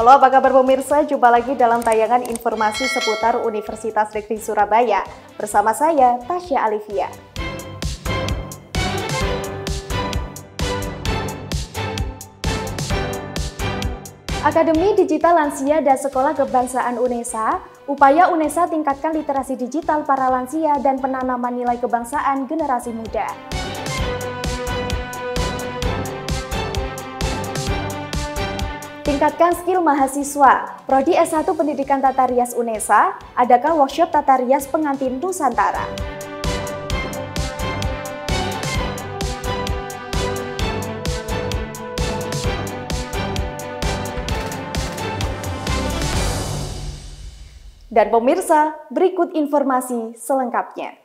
Halo, apa kabar pemirsa? Jumpa lagi dalam tayangan informasi seputar Universitas Negeri Surabaya. Bersama saya, Tasya Alivia. Akademi Digital Lansia dan Sekolah Kebangsaan UNESA, upaya UNESA tingkatkan literasi digital para lansia dan penanaman nilai kebangsaan generasi muda. Tingkatkan skill mahasiswa, Prodi S1 Pendidikan Tata Rias UNESA, adakan workshop Tata Rias Pengantin Nusantara. Dan pemirsa, berikut informasi selengkapnya.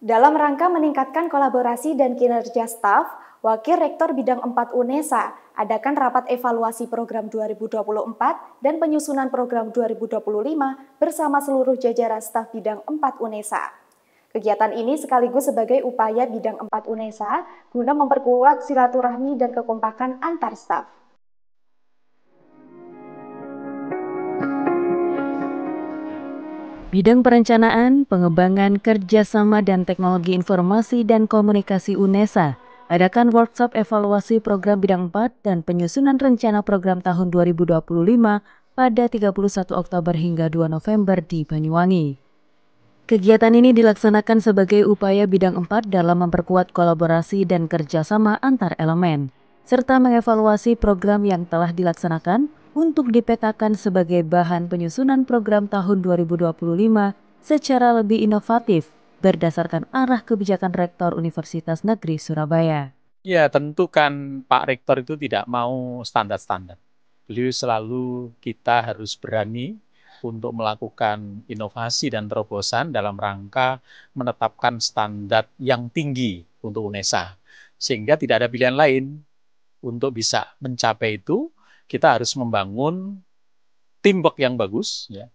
Dalam rangka meningkatkan kolaborasi dan kinerja staf, Wakil Rektor Bidang 4 UNESA adakan rapat evaluasi program 2024 dan penyusunan program 2025 bersama seluruh jajaran staf Bidang 4 UNESA. Kegiatan ini sekaligus sebagai upaya Bidang 4 UNESA guna memperkuat silaturahmi dan kekompakan antar staf. Bidang Perencanaan, Pengembangan Kerjasama dan Teknologi Informasi dan Komunikasi UNESA adakan workshop evaluasi program Bidang 4 dan penyusunan rencana program tahun 2025 pada 31 Oktober hingga 2 November di Banyuwangi. Kegiatan ini dilaksanakan sebagai upaya Bidang 4 dalam memperkuat kolaborasi dan kerjasama antar elemen, serta mengevaluasi program yang telah dilaksanakan untuk dipetakan sebagai bahan penyusunan program tahun 2025 secara lebih inovatif berdasarkan arah kebijakan Rektor Universitas Negeri Surabaya. Ya, tentu kan Pak Rektor itu tidak mau standar-standar. Beliau selalu kita harus berani untuk melakukan inovasi dan terobosan dalam rangka menetapkan standar yang tinggi untuk UNESA. Sehingga tidak ada pilihan lain untuk bisa mencapai itu. Kita harus membangun teamwork yang bagus, ya,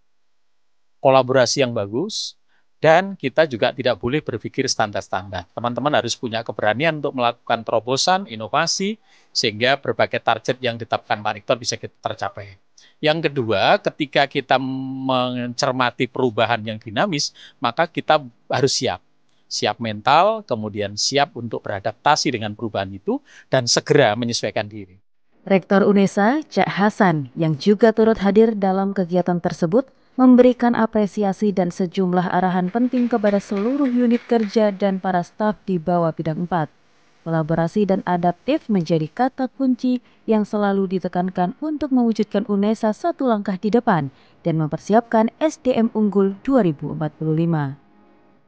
kolaborasi yang bagus, dan kita juga tidak boleh berpikir standar-standar. Teman-teman harus punya keberanian untuk melakukan terobosan, inovasi, sehingga berbagai target yang ditetapkan Pak Rektor bisa kita tercapai. Yang kedua, ketika kita mencermati perubahan yang dinamis, maka kita harus siap. Siap mental, kemudian siap untuk beradaptasi dengan perubahan itu, dan segera menyesuaikan diri. Rektor UNESA, Cak Hasan, yang juga turut hadir dalam kegiatan tersebut, memberikan apresiasi dan sejumlah arahan penting kepada seluruh unit kerja dan para staf di bawah Bidang 4. Kolaborasi dan adaptif menjadi kata kunci yang selalu ditekankan untuk mewujudkan UNESA satu langkah di depan dan mempersiapkan SDM unggul 2045.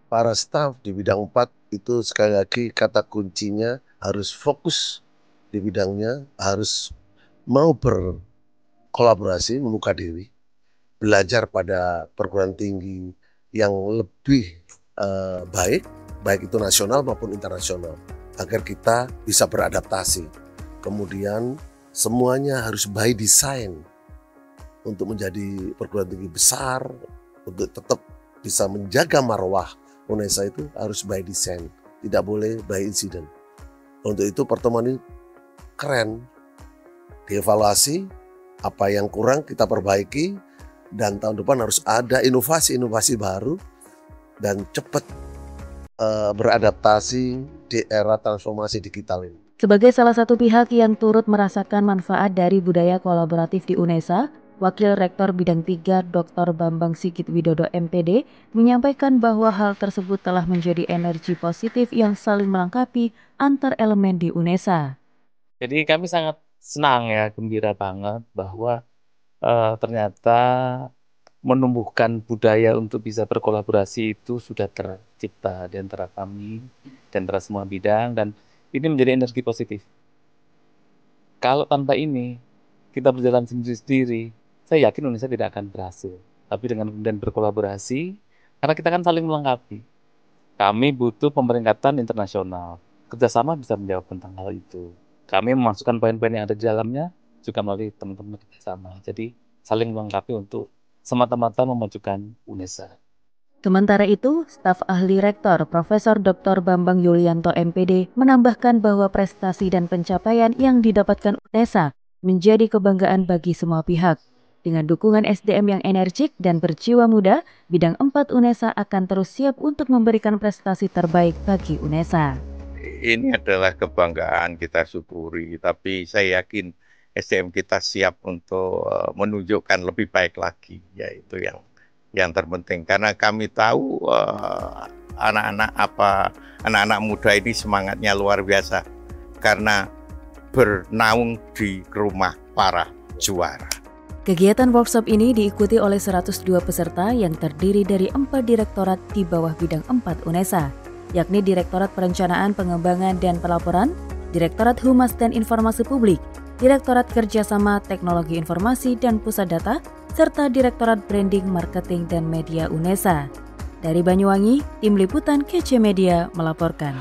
Para staf di Bidang 4 itu sekali lagi kata kuncinya harus fokus di bidangnya, harus mau berkolaborasi, membuka diri, belajar pada perguruan tinggi yang lebih baik itu nasional maupun internasional, agar kita bisa beradaptasi. Kemudian semuanya harus by design untuk menjadi perguruan tinggi besar, untuk tetap bisa menjaga marwah UNESA itu harus by design, tidak boleh by incident. Untuk itu pertemuan ini keren, dievaluasi, apa yang kurang kita perbaiki, dan tahun depan harus ada inovasi-inovasi baru dan cepat beradaptasi di era transformasi digital ini. Sebagai salah satu pihak yang turut merasakan manfaat dari budaya kolaboratif di UNESA, Wakil Rektor Bidang 3 Dr. Bambang Sigit Widodo MPD menyampaikan bahwa hal tersebut telah menjadi energi positif yang saling melengkapi antar elemen di UNESA. Jadi kami sangat senang ya, gembira banget bahwa ternyata menumbuhkan budaya untuk bisa berkolaborasi itu sudah tercipta di antara kami, di antara semua bidang, dan ini menjadi energi positif. Kalau tanpa ini, kita berjalan sendiri-sendiri, saya yakin Indonesia tidak akan berhasil. Tapi dengan kemudian berkolaborasi, karena kita kan saling melengkapi. Kami butuh pemeringkatan internasional. Kerjasama bisa menjawab tentang hal itu. Kami memasukkan poin-poin yang ada di dalamnya, juga melalui teman-teman kerjasama. Jadi saling melengkapi untuk semata-mata memajukan UNESA. Sementara itu, staf ahli rektor Profesor Dr. Bambang Yulianto MPD menambahkan bahwa prestasi dan pencapaian yang didapatkan UNESA menjadi kebanggaan bagi semua pihak. Dengan dukungan SDM yang energik dan berjiwa muda, bidang 4 UNESA akan terus siap untuk memberikan prestasi terbaik bagi UNESA. Ini adalah kebanggaan, kita syukuri, tapi saya yakin SDM kita siap untuk menunjukkan lebih baik lagi, yaitu yang terpenting, karena kami tahu anak-anak muda ini semangatnya luar biasa karena bernaung di rumah para juara. Kegiatan workshop ini diikuti oleh 102 peserta yang terdiri dari 4 direktorat di bawah bidang 4 UNESA, yakni Direktorat Perencanaan, Pengembangan, dan Pelaporan, Direktorat Humas dan Informasi Publik, Direktorat Kerjasama Teknologi Informasi dan Pusat Data, serta Direktorat Branding, Marketing, dan Media UNESA. Dari Banyuwangi, Tim Liputan KC Media melaporkan.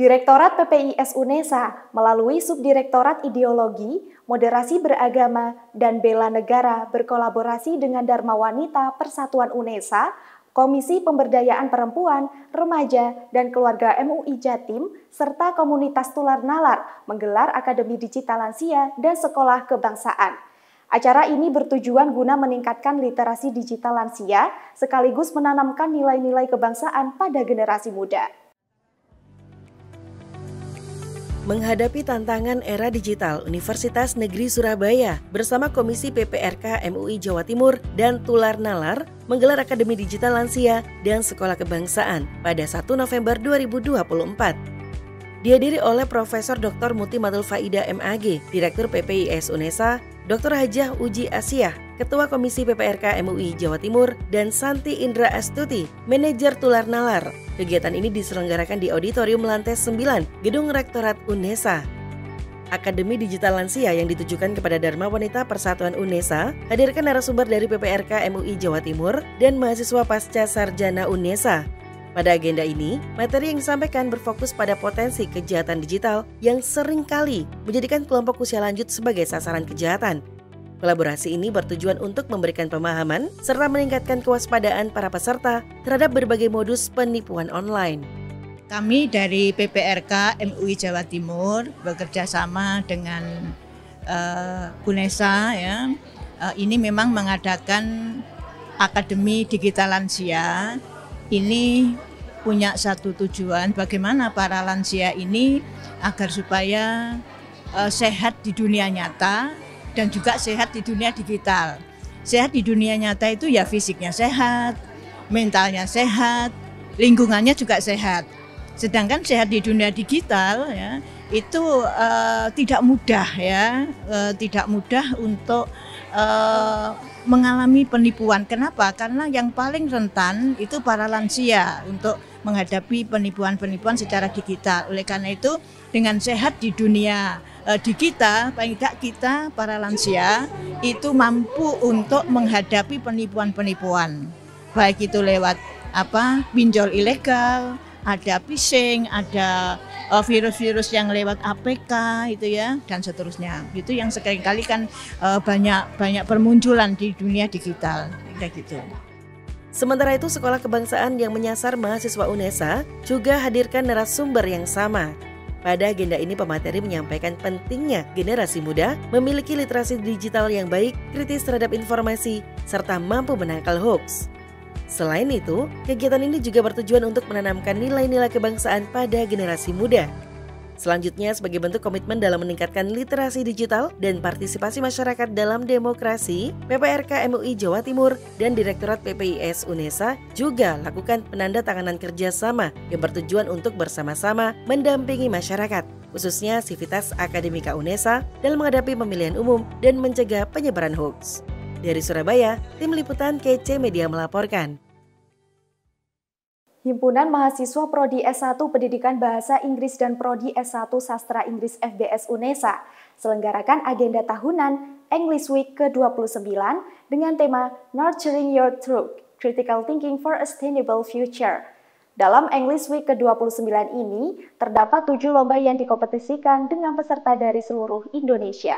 Direktorat PPIS UNESA melalui Subdirektorat Ideologi, Moderasi Beragama, dan Bela Negara berkolaborasi dengan Dharma Wanita Persatuan UNESA, Komisi Pemberdayaan Perempuan, Remaja, dan Keluarga MUI Jatim, serta komunitas Tular Nalar menggelar Akademi Digital Lansia dan Sekolah Kebangsaan. Acara ini bertujuan guna meningkatkan literasi digital lansia, sekaligus menanamkan nilai-nilai kebangsaan pada generasi muda. Menghadapi tantangan era digital, Universitas Negeri Surabaya bersama Komisi PPRK MUI Jawa Timur dan Tular Nalar menggelar Akademi Digital Lansia dan Sekolah Kebangsaan pada 1 November 2024. Dihadiri oleh Profesor Dr. Muti Matul Faida MAG, Direktur PPIS UNESA, Dr. Hajah Uji Asiah, Ketua Komisi PPRK MUI Jawa Timur, dan Santi Indra Astuti, Manajer Tular Nalar. Kegiatan ini diselenggarakan di Auditorium Lantai 9, Gedung Rektorat UNESA. Akademi Digital Lansia yang ditujukan kepada Dharma Wanita Persatuan UNESA hadirkan narasumber dari PPRK MUI Jawa Timur dan mahasiswa pasca sarjana UNESA. Pada agenda ini, materi yang disampaikan berfokus pada potensi kejahatan digital yang seringkali menjadikan kelompok usia lanjut sebagai sasaran kejahatan. Kolaborasi ini bertujuan untuk memberikan pemahaman serta meningkatkan kewaspadaan para peserta terhadap berbagai modus penipuan online. Kami dari PPRK MUI Jawa Timur bekerja sama dengan UNESA ya. Ini memang mengadakan Akademi Digital Lansia. Ini punya satu tujuan, bagaimana para lansia ini agar supaya sehat di dunia nyata dan juga sehat di dunia digital. Sehat di dunia nyata itu ya fisiknya sehat, mentalnya sehat, lingkungannya juga sehat. Sedangkan sehat di dunia digital ya itu tidak mudah ya, tidak mudah untuk mengalami penipuan. Kenapa? Karena yang paling rentan itu para lansia untuk menghadapi penipuan-penipuan secara digital. Oleh karena itu, dengan sehat di dunia digital, paling tidak kita para lansia itu mampu untuk menghadapi penipuan-penipuan. Baik itu lewat pinjol ilegal, ada phishing, ada virus-virus yang lewat APK itu ya, dan seterusnya. Itu yang sekali-kali kan banyak bermunculan di dunia digital kayak gitu. Sementara itu, Sekolah Kebangsaan yang menyasar mahasiswa UNESA juga hadirkan narasumber yang sama. Pada agenda ini, pemateri menyampaikan pentingnya generasi muda memiliki literasi digital yang baik, kritis terhadap informasi, serta mampu menangkal hoax. Selain itu, kegiatan ini juga bertujuan untuk menanamkan nilai-nilai kebangsaan pada generasi muda. Selanjutnya, sebagai bentuk komitmen dalam meningkatkan literasi digital dan partisipasi masyarakat dalam demokrasi, PPRK MUI Jawa Timur dan Direktorat PPIS UNESA juga lakukan penandatanganan kerjasama yang bertujuan untuk bersama-sama mendampingi masyarakat, khususnya Sivitas Akademika UNESA dalam menghadapi pemilihan umum dan mencegah penyebaran hoax. Dari Surabaya, Tim Liputan KC Media melaporkan. Himpunan Mahasiswa Prodi S1 Pendidikan Bahasa Inggris dan Prodi S1 Sastra Inggris FBS UNESA selenggarakan agenda tahunan English Week ke-29 dengan tema Nurturing Your Truth, Critical Thinking for a Sustainable Future. Dalam English Week ke-29 ini, terdapat 7 lomba yang dikompetisikan dengan peserta dari seluruh Indonesia.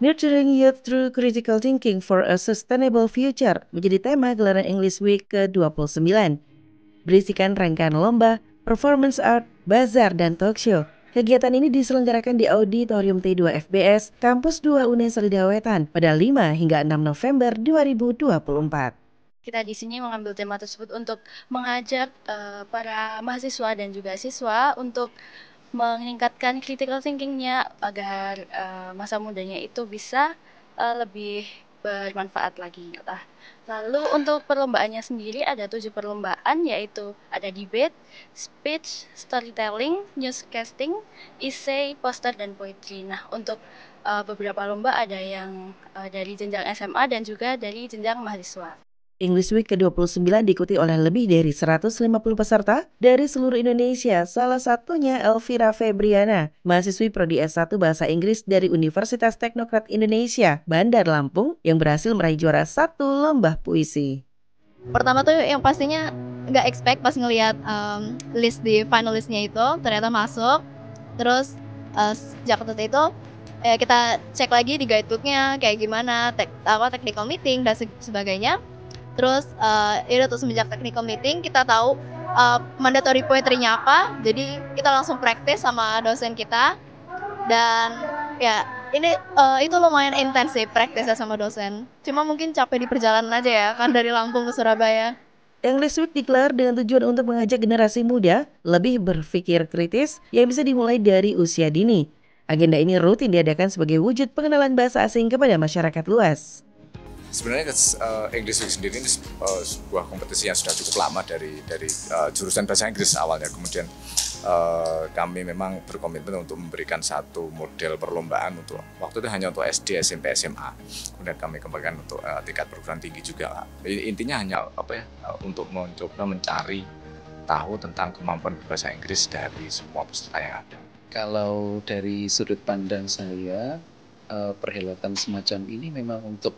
Nurturing Youth Through Critical Thinking for a Sustainable Future menjadi tema gelaran English Week ke-29. Berisikan rangkaian lomba, performance art, bazar, dan talk show. Kegiatan ini diselenggarakan di Auditorium T2 FBS, Kampus 2 Unesa Lidah Wetan pada 5 hingga 6 November 2024. Kita di sini mengambil tema tersebut untuk mengajak para mahasiswa dan juga siswa untuk meningkatkan critical thinking-nya agar masa mudanya itu bisa lebih bermanfaat lagi. Lalu untuk perlombaannya sendiri ada 7 perlombaan, yaitu ada debate, speech, storytelling, newscasting, essay, poster, dan poetry. Nah, untuk beberapa lomba ada yang dari jenjang SMA dan juga dari jenjang mahasiswa. English Week ke-29 diikuti oleh lebih dari 150 peserta dari seluruh Indonesia, salah satunya Elvira Febriana, mahasiswi Prodi S1 Bahasa Inggris dari Universitas Teknokrat Indonesia, Bandar Lampung, yang berhasil meraih juara 1 lomba puisi. Pertama tuh yang pastinya nggak expect pas ngelihat list di finalistnya itu, ternyata masuk. Terus sejak itu kita cek lagi di guidebooknya kayak gimana, technical meeting dan sebagainya. Terus itu tuh semenjak technical meeting kita tahu mandatory poetry-nya apa, jadi kita langsung praktis sama dosen kita. Dan ya ini itu lumayan intens sih praktisnya sama dosen. Cuma mungkin capek di perjalanan aja ya, kan dari Lampung ke Surabaya. English Week digelar dengan tujuan untuk mengajak generasi muda lebih berpikir kritis yang bisa dimulai dari usia dini. Agenda ini rutin diadakan sebagai wujud pengenalan bahasa asing kepada masyarakat luas. Sebenarnya English Week sendiri ini sebuah kompetisi yang sudah cukup lama dari jurusan bahasa Inggris awalnya. Kemudian kami memang berkomitmen untuk memberikan satu model perlombaan untuk waktu itu hanya untuk SD, SMP, SMA. Kemudian kami kembangkan untuk tingkat perguruan tinggi juga. Intinya hanya untuk mencoba mencari tahu tentang kemampuan berbahasa Inggris dari semua peserta yang ada. Kalau dari sudut pandang saya, perhelatan semacam ini memang untuk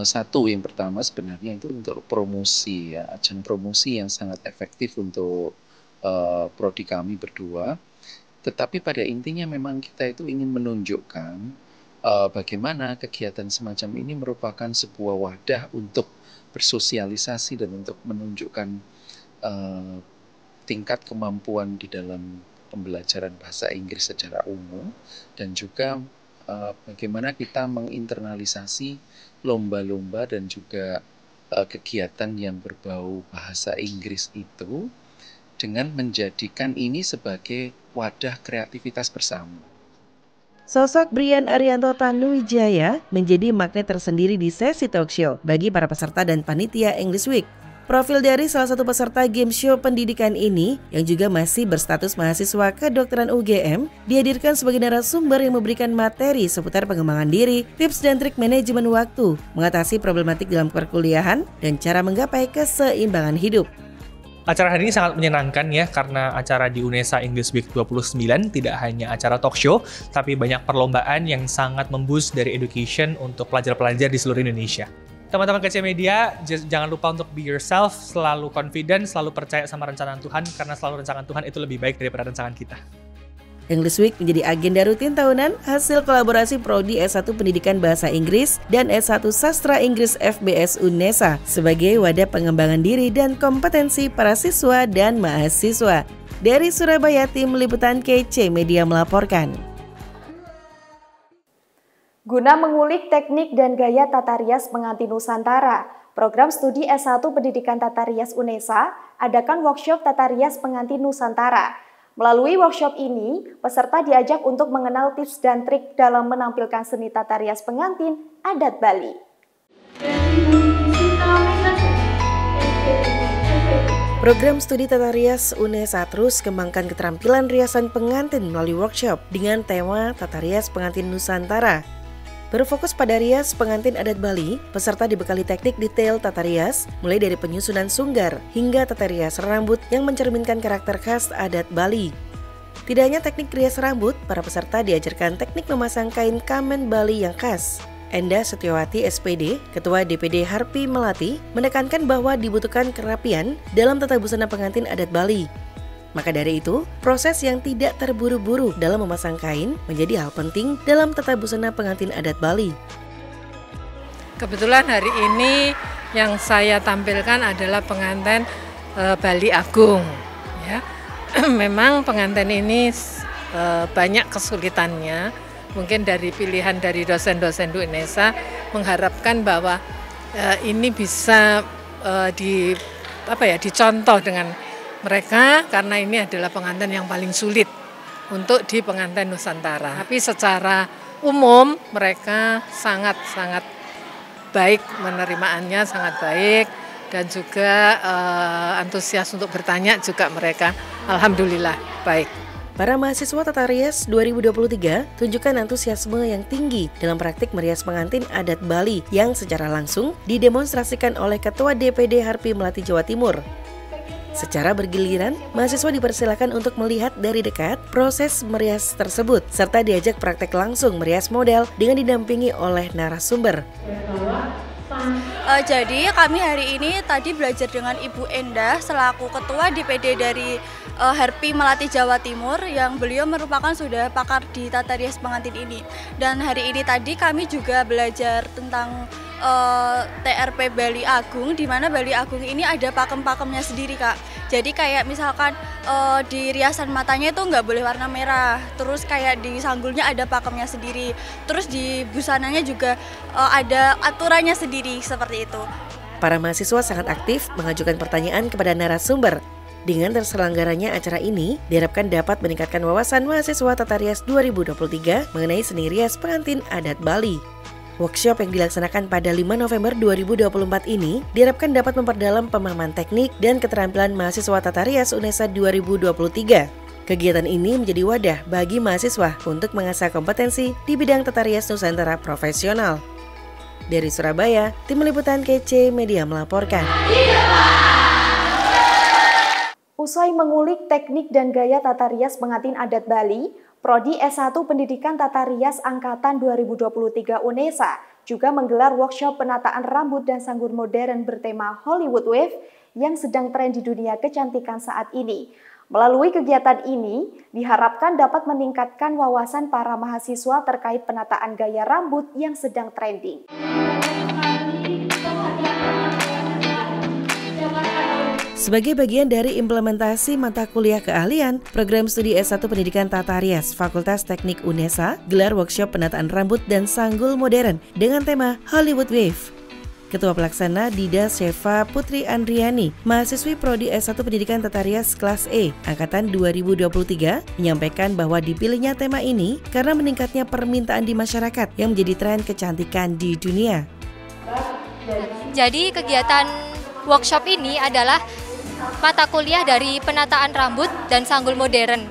satu yang pertama sebenarnya itu untuk promosi ya, ajang promosi yang sangat efektif untuk prodi kami berdua. Tetapi pada intinya memang kita itu ingin menunjukkan bagaimana kegiatan semacam ini merupakan sebuah wadah untuk bersosialisasi dan untuk menunjukkan tingkat kemampuan di dalam pembelajaran bahasa Inggris secara umum, dan juga bagaimana kita menginternalisasi lomba-lomba dan juga kegiatan yang berbau bahasa Inggris itu dengan menjadikan ini sebagai wadah kreativitas bersama. Sosok Brian Arianto Tanuwijaya menjadi magnet tersendiri di sesi talk show bagi para peserta dan panitia English Week. Profil dari salah satu peserta game show pendidikan ini, yang juga masih berstatus mahasiswa kedokteran UGM, dihadirkan sebagai narasumber yang memberikan materi seputar pengembangan diri, tips dan trik manajemen waktu, mengatasi problematik dalam perkuliahan, dan cara menggapai keseimbangan hidup. Acara hari ini sangat menyenangkan ya, karena acara di Unesa English Week 29 tidak hanya acara talk show, tapi banyak perlombaan yang sangat memboost dari education untuk pelajar-pelajar di seluruh Indonesia. Teman-teman KC Media, jangan lupa untuk be yourself, selalu confident, selalu percaya sama rencana Tuhan, karena selalu rencana Tuhan itu lebih baik daripada rencana kita. English Week menjadi agenda rutin tahunan hasil kolaborasi Prodi S1 Pendidikan Bahasa Inggris dan S1 Sastra Inggris FBS Unesa sebagai wadah pengembangan diri dan kompetensi para siswa dan mahasiswa. Dari Surabaya, Tim Liputan KC Media melaporkan. Guna mengulik teknik dan gaya tata rias pengantin Nusantara, program studi S1 Pendidikan Tata Rias Unesa adakan workshop tata rias pengantin Nusantara. Melalui workshop ini, peserta diajak untuk mengenal tips dan trik dalam menampilkan seni tata rias pengantin adat Bali. Program studi tata rias Unesa terus kembangkan keterampilan riasan pengantin melalui workshop dengan tema Tata Rias Pengantin Nusantara. Berfokus pada rias pengantin adat Bali, peserta dibekali teknik detail tata rias, mulai dari penyusunan sunggar hingga tata rias rambut yang mencerminkan karakter khas adat Bali. Tidak hanya teknik rias rambut, para peserta diajarkan teknik memasang kain kamen Bali yang khas. Endah Setiawati SPD, Ketua DPD Harpi Melati, menekankan bahwa dibutuhkan kerapian dalam tata busana pengantin adat Bali. Maka dari itu, proses yang tidak terburu-buru dalam memasang kain menjadi hal penting dalam tata busana pengantin adat Bali. Kebetulan hari ini yang saya tampilkan adalah pengantin Bali Agung. Ya. Memang pengantin ini banyak kesulitannya. Mungkin dari pilihan dari dosen-dosen UNESA mengharapkan bahwa ini bisa dicontoh dengan mereka, karena ini adalah pengantin yang paling sulit untuk di pengantin Nusantara. Tapi secara umum mereka sangat-sangat baik, penerimaannya sangat baik, dan juga antusias untuk bertanya juga mereka, alhamdulillah baik. Para mahasiswa Tata Rias 2023 tunjukkan antusiasme yang tinggi dalam praktik merias pengantin adat Bali yang secara langsung didemonstrasikan oleh Ketua DPD Harpi Melati Jawa Timur. Secara bergiliran, mahasiswa dipersilakan untuk melihat dari dekat proses merias tersebut, serta diajak praktek langsung merias model dengan didampingi oleh narasumber. Jadi kami hari ini tadi belajar dengan Ibu Endah selaku Ketua DPD dari Harpi Melati Jawa Timur, yang beliau merupakan sudah pakar di tata rias pengantin ini. Dan hari ini tadi kami juga belajar tentang TRP Bali Agung, di mana Bali Agung ini ada pakem-pakemnya sendiri, Kak. Jadi kayak misalkan di riasan matanya itu nggak boleh warna merah, terus kayak di sanggulnya ada pakemnya sendiri, terus di busananya juga ada aturannya sendiri, seperti itu. Para mahasiswa sangat aktif mengajukan pertanyaan kepada narasumber. Dengan terselenggaranya acara ini, diharapkan dapat meningkatkan wawasan mahasiswa Tata Rias 2023 mengenai seni rias pengantin adat Bali. Workshop yang dilaksanakan pada 5 November 2024 ini diharapkan dapat memperdalam pemahaman teknik dan keterampilan mahasiswa Tata Rias UNESA 2023. Kegiatan ini menjadi wadah bagi mahasiswa untuk mengasah kompetensi di bidang Tata Rias Nusantara profesional. Dari Surabaya, Tim Liputan KC Media melaporkan. Usai mengulik teknik dan gaya tata rias pengantin adat Bali, Prodi S1 Pendidikan Tata Rias Angkatan 2023 UNESA juga menggelar workshop penataan rambut dan sanggul modern bertema Hollywood Wave yang sedang tren di dunia kecantikan saat ini. Melalui kegiatan ini, diharapkan dapat meningkatkan wawasan para mahasiswa terkait penataan gaya rambut yang sedang trending. Sebagai bagian dari implementasi mata kuliah keahlian, program studi S1 Pendidikan Tata Rias Fakultas Teknik UNESA gelar workshop penataan rambut dan sanggul modern dengan tema Hollywood Wave. Ketua Pelaksana Dida Sheva Putri Andriani, mahasiswi Prodi S1 Pendidikan Tata Rias kelas E, Angkatan 2023, menyampaikan bahwa dipilihnya tema ini karena meningkatnya permintaan di masyarakat yang menjadi tren kecantikan di dunia. Jadi kegiatan workshop ini adalah mata kuliah dari penataan rambut dan sanggul modern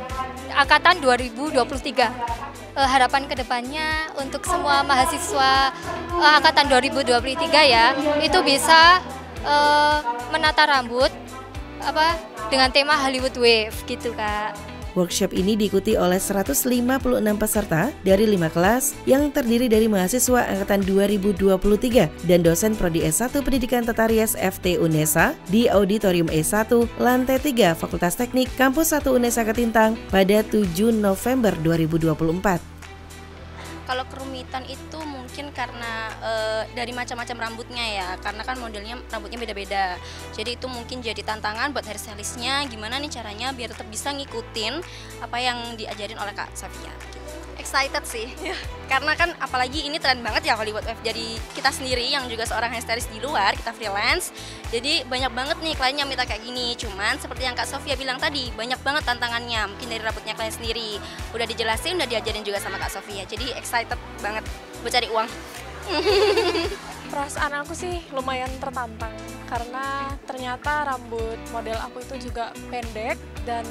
Angkatan 2023. Harapan kedepannya untuk semua mahasiswa Angkatan 2023 ya, itu bisa menata rambut dengan tema Hollywood Wave gitu, Kak. Workshop ini diikuti oleh 156 peserta dari 5 kelas yang terdiri dari mahasiswa Angkatan 2023 dan dosen Prodi S1 Pendidikan Tata Rias FT UNESA di Auditorium E1, Lantai 3, Fakultas Teknik, Kampus 1 UNESA Ketintang pada 7 November 2024. Kalau kerumitan itu mungkin karena dari macam-macam rambutnya ya, karena kan modelnya rambutnya beda-beda. Jadi itu mungkin jadi tantangan buat hairstylistnya, gimana nih caranya biar tetap bisa ngikutin apa yang diajarin oleh Kak Safia. Excited sih, karena kan apalagi ini tren banget ya Hollywood Wave. Jadi kita sendiri yang juga seorang hairstylist di luar, kita freelance, jadi banyak banget nih klien yang minta kayak gini. Cuman seperti yang Kak Sofia bilang tadi, banyak banget tantangannya, mungkin dari rambutnya klien sendiri. Udah dijelasin, udah diajarin juga sama Kak Sofia, jadi excited banget buat cari uang. Perasaan aku sih lumayan tertantang, karena ternyata rambut model aku itu juga pendek dan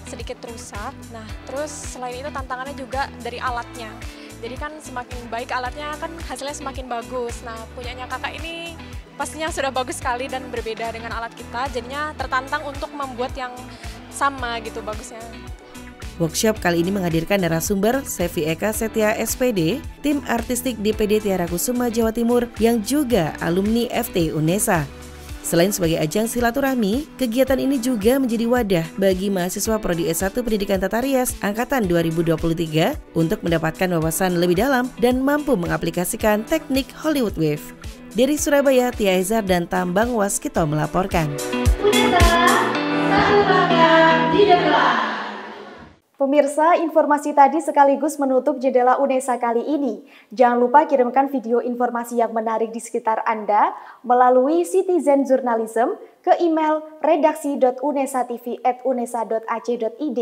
sedikit rusak. Nah, terus selain itu tantangannya juga dari alatnya. Jadi kan semakin baik alatnya kan hasilnya semakin bagus. Nah, punyanya kakak ini pastinya sudah bagus sekali dan berbeda dengan alat kita. Jadinya tertantang untuk membuat yang sama gitu bagusnya. Workshop kali ini menghadirkan narasumber Sevi Eka Setia SPD, tim artistik DPD Tiara Kusuma Jawa Timur yang juga alumni FT UNESA. Selain sebagai ajang silaturahmi, kegiatan ini juga menjadi wadah bagi mahasiswa Prodi S1 Pendidikan Tata Rias Angkatan 2023 untuk mendapatkan wawasan lebih dalam dan mampu mengaplikasikan teknik Hollywood Wave. Dari Surabaya, Tia Ezar dan Tambang Waskito melaporkan. Pemirsa, informasi tadi sekaligus menutup jendela UNESA kali ini. Jangan lupa kirimkan video informasi yang menarik di sekitar Anda melalui Citizen Journalism ke email redaksi.unesatv@unesa.ac.id.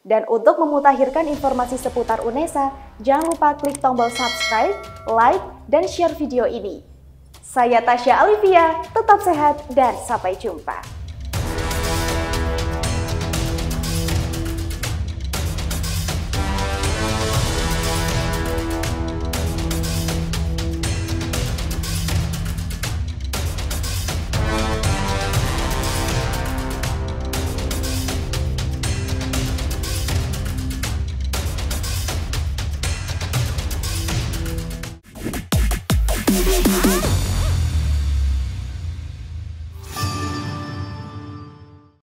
Dan untuk memutakhirkan informasi seputar UNESA, jangan lupa klik tombol subscribe, like, dan share video ini. Saya Tasya Alivia, tetap sehat dan sampai jumpa.